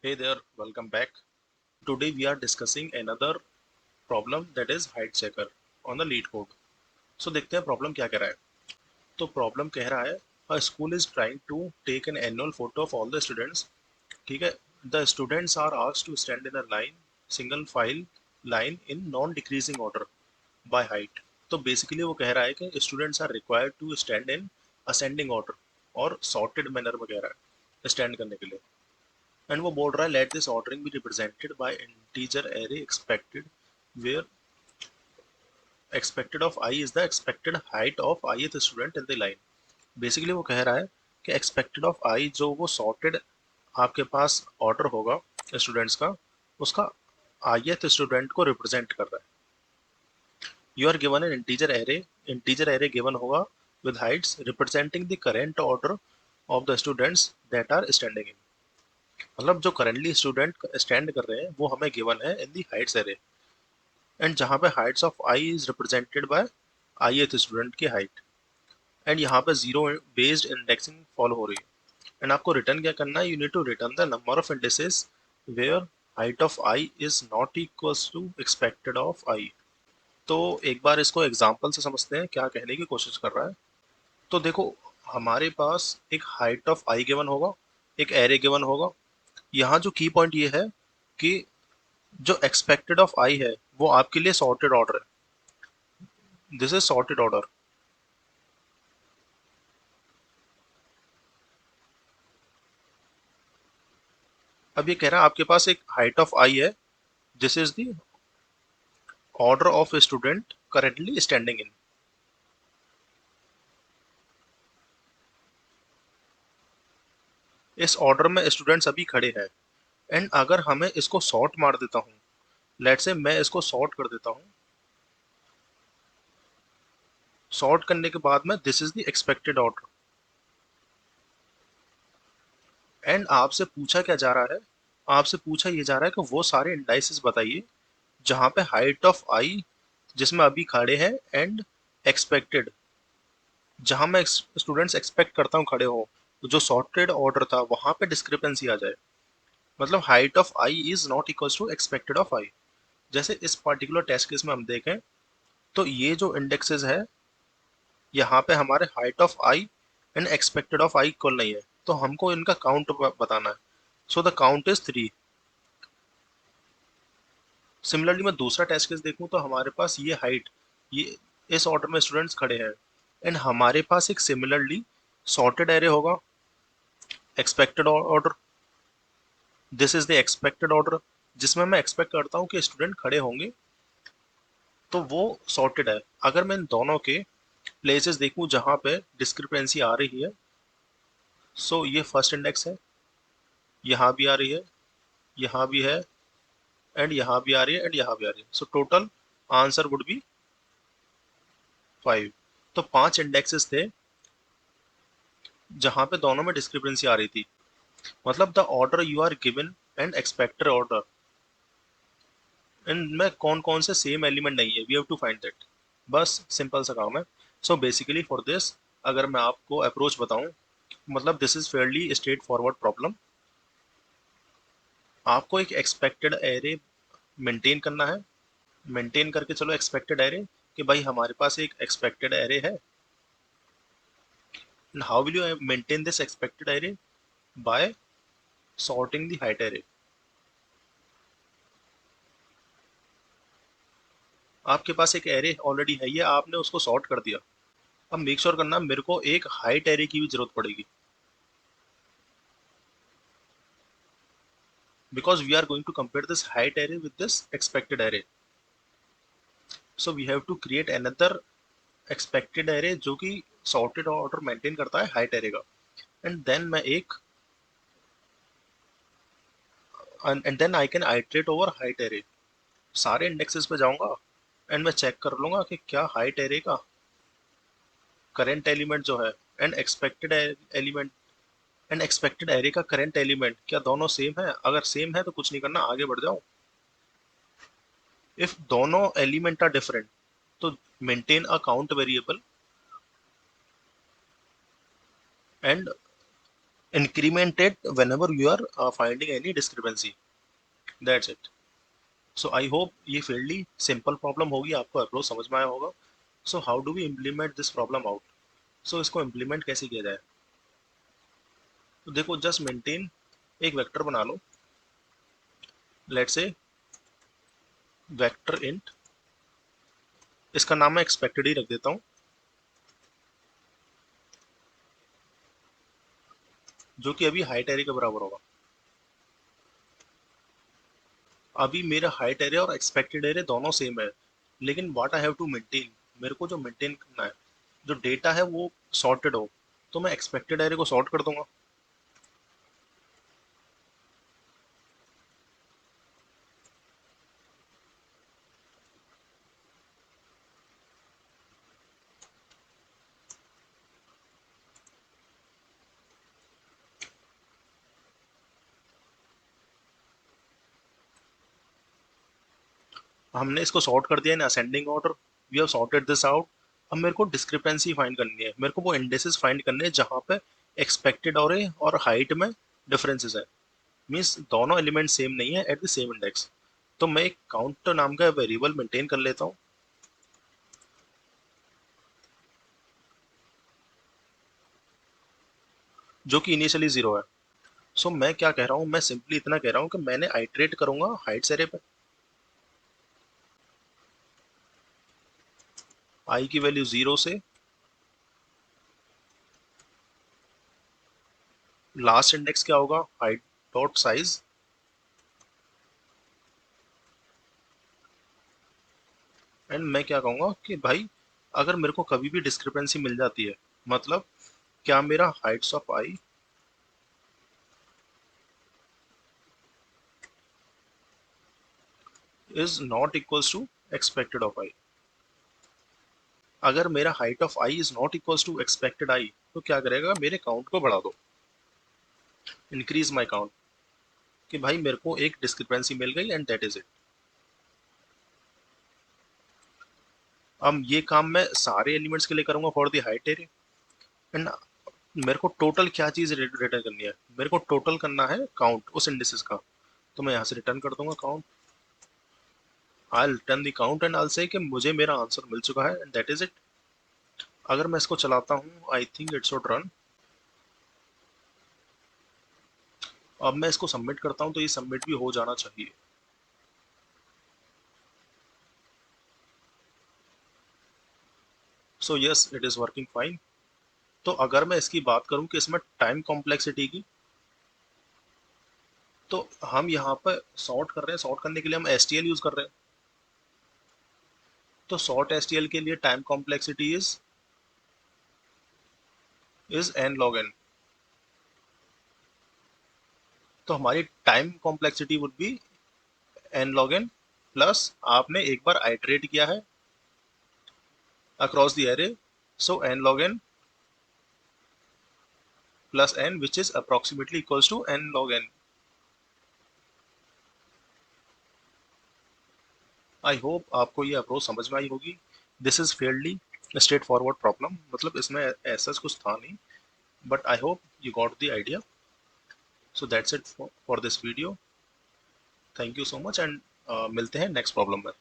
Hey there, welcome back. Today we are discussing another problem that is height checker on the lead code. So देखते हैं problem क्या कह रहा है. तो प्रॉब्लम कह रहा है a school is trying to take an annual photo of all the students. ठीक है. The students are asked to stand in a line, single file line in non decreasing order by height. तो basically वो कह रहा है कि students are required to stand in ascending order और sorted manner में कह रहा है स्टैंड करने के लिए. एंड वो बोल रहा है let this ordering be represented by integer array expected where expected of I is the expected height of ith student in the line. Basically वो कह रहा है कि एक्सपेक्टेड ऑफ आई जो वो सॉर्टेड आपके पास ऑर्डर होगा स्टूडेंट्स का उसका ith स्टूडेंट को रिप्रेजेंट कर रहा है. You are given an integer array given होगा with heights representing the current order of the students that are standing in. मतलब जो करंटली स्टूडेंट स्टैंड कर रहे हैं वो हमें गिवन है इन दी हाइट्स एरे एंड जहाँ पे Heights of I is represented by ith student की हाइट एंड यहाँ पे जीरो बेस्ड इंडेक्सिंग फॉलो हो रही है. एंड आपको रिटर्न क्या करना है. You need to return the number of indices where height of I is not equals to expected of I. तो एक बार इसको एग्जांपल से समझते हैं क्या कहने की कोशिश कर रहा है. तो देखो हमारे पास एक हाइट ऑफ आई गिवन होगा, एक एरे गिवन होगा. यहाँ जो की पॉइंट ये है कि जो एक्सपेक्टेड ऑफ आई है वो आपके लिए सॉर्टेड ऑर्डर है. This is sorted order. अब ये कह रहा है आपके पास एक हाइट ऑफ आई है. This is the order of student currently standing in. इस ऑर्डर में स्टूडेंट्स अभी खड़े हैं. एंड अगर हमें इसको सॉर्ट मार देता हूँ, लेट से मैं इसको सॉर्ट कर देता हूँ. सॉर्ट करने के बाद में this is the expected order. And आपसे पूछा क्या जा रहा है. आपसे पूछा ये जा रहा है कि वो सारे इंडाइसेस बताइए जहाँ पे हाइट ऑफ आई जिसमें अभी खड़े हैं एंड एक्सपेक्टेड जहां मैं स्टूडेंट्स एक्सपेक्ट करता हूँ खड़े हो तो जो सॉर्टेड ऑर्डर था वहां पे डिस्क्रिपेंसी आ जाए. मतलब height of I is not equal to expected of I. जैसे इस पर्टिकुलर टेस्ट केस में हम देखें तो ये जो इंडेक्सेस है यहाँ पे हमारे height of I and expected of I equal नहीं है. तो हमको इनका काउंट बताना है. So the count is 3. Similarly मैं दूसरा टेस्ट केस देखूं तो हमारे पास ये हाइट ये इस ऑर्डर में स्टूडेंट्स खड़े हैं एंड हमारे पास एक सिमिलरली सॉर्टेड एरे होगा expected order. This is the expected order जिसमें मैं एक्सपेक्ट करता हूँ कि स्टूडेंट खड़े होंगे तो वो सॉर्टेड है. अगर मैं इन दोनों के प्लेसेस देखूं जहां पे डिस्क्रिपेंसी आ रही है. सो ये फर्स्ट इंडेक्स है, यहाँ भी आ रही है, यहाँ भी है एंड यहाँ भी आ रही है एंड यहाँ भी आ रही है. So total answer would be 5. तो 5 इंडेक्सेस थे जहां पे दोनों में डिस्क्रिपेंसी आ रही थी. मतलब the order you are given and expected order इनमें कौन कौन से सेम एलिमेंट नहीं है. We have to find that. बस सिंपल सा काम है. सो बेसिकली फॉर दिस अगर मैं आपको अप्रोच बताऊं मतलब this is fairly straightforward problem. आपको एक एक्सपेक्टेड एरे मेंटेन करना है. मेंटेन करके चलो एक्सपेक्टेड एरे कि भाई हमारे पास एक एक्सपेक्टेड एरे है. How will you maintain this expected array by sorting the height array. आपके पास एक एरे ऑलरेडी है ये आपने उसको सॉर्ट कर दिया. अब मेक श्योर करना मेरे को एक हाइट एरे की भी जरूरत पड़ेगी because we are going to compare this height array with this expected array. So we have to create another expected array जो कि sorted order maintain करता है height array का. And then मैं एक and then I can iterate over height array. सारे indexes पे जाऊंगा एंड मैं चेक कर लूंगा कि क्या हाइट एरे का करंट एलिमेंट जो है and expected element and expected array का करंट एलिमेंट क्या दोनों सेम है. अगर सेम है तो कुछ नहीं करना आगे बढ़ जाओ. इफ दोनों एलिमेंट आर डिफरेंट तो maintain a count variable and increment it whenever you are finding any discrepancy. That's it. So I hope ये fairly simple problem होगी, आपको अप्रोच समझ में आया होगा. So how do we implement this problem out? So इसको implement कैसे किया जाए? तो देखो, just maintain एक वेक्टर बना लो. Let's say वेक्टर int, इसका नाम मैं expected ही रख देता हूँ, जो कि अभी हाइट एरे के बराबर होगा. अभी मेरा हाइट एरे और एक्सपेक्टेड एरे दोनों सेम है, लेकिन what I have to maintain, मेरे को जो मेंटेन करना है, जो डेटा है वो सॉर्टेड हो, तो मैं एक्सपेक्टेड एरे को सॉर्ट कर दूंगा. हमने इसको सॉर्ट कर दिया in ascending order. We have sorted this out. अब मेरे को डिस्क्रिपेंसी फाइंड करनी है, मेरे को वो इंडेक्सेस फाइंड करने हैं जहाँ पे एक्सपेक्टेड और हाइट में डिफरेंसेस है. मीन्स दोनों एलिमेंट सेम नहीं है एट द सेम इंडेक्स. तो मैं एक काउंट नाम का वेरिएबल मेंटेन कर लेता हूँ, जो कि इनिशियली जीरो है. सो मैं क्या कह रहा हूँ, मैं सिंपली इतना कह रहा हूँ कि मैंने आइट्रेट करूंगा हाइट्स एरे पे. आई की वैल्यू जीरो से लास्ट इंडेक्स क्या होगा, हाइट डॉट साइज. एंड मैं क्या कहूंगा कि भाई, अगर मेरे को कभी भी डिस्क्रिपेंसी मिल जाती है, मतलब क्या मेरा heights of I is not equals to expected of I. अगर मेरा height of I is not equals to expected I, तो क्या करेगा, मेरे काउंट को बढ़ा दो, इंक्रीज माई काउंट, कि भाई मेरे को एक डिस्क्रिपेंसी मिल गई एंड दैट इज इट. अब ये काम मैं सारे एलिमेंट्स के लिए करूंगा for the height array. And मेरे को टोटल क्या चीज रिटर्न करनी है, मेरे को टोटल करना है काउंट उस इंडिसेस का. तो मैं यहाँ से रिटर्न कर दूंगा count. I return the count and I से कि मुझे मेरा आंसर मिल चुका है एंड दैट इज इट. अगर मैं इसको चलाता हूँ, I think it should run. अब मैं इसको सबमिट करता हूँ, तो ये सबमिट भी हो जाना चाहिए. So yes, it is working fine. तो अगर मैं इसकी बात करूं कि इसमें टाइम कॉम्प्लेक्सिटी की, तो हम यहाँ पर सॉर्ट कर रहे हैं, सॉर्ट करने के लिए हम एसटीएल यूज कर रहे हैं. तो सॉर्ट एसटीएल के लिए time complexity is N log N. तो हमारी time complexity would be N log N plus, आपने एक बार आइटरेट किया है across the array, so N log N plus N which is approximately equals to N log N. I hope आपको ये approach समझ में आई होगी. This is fairly straightforward problem, मतलब इसमें ऐसा कुछ था नहीं, but I hope you got the idea. So that's it for this video. Thank you so much and मिलते हैं नेक्स्ट प्रॉब्लम में.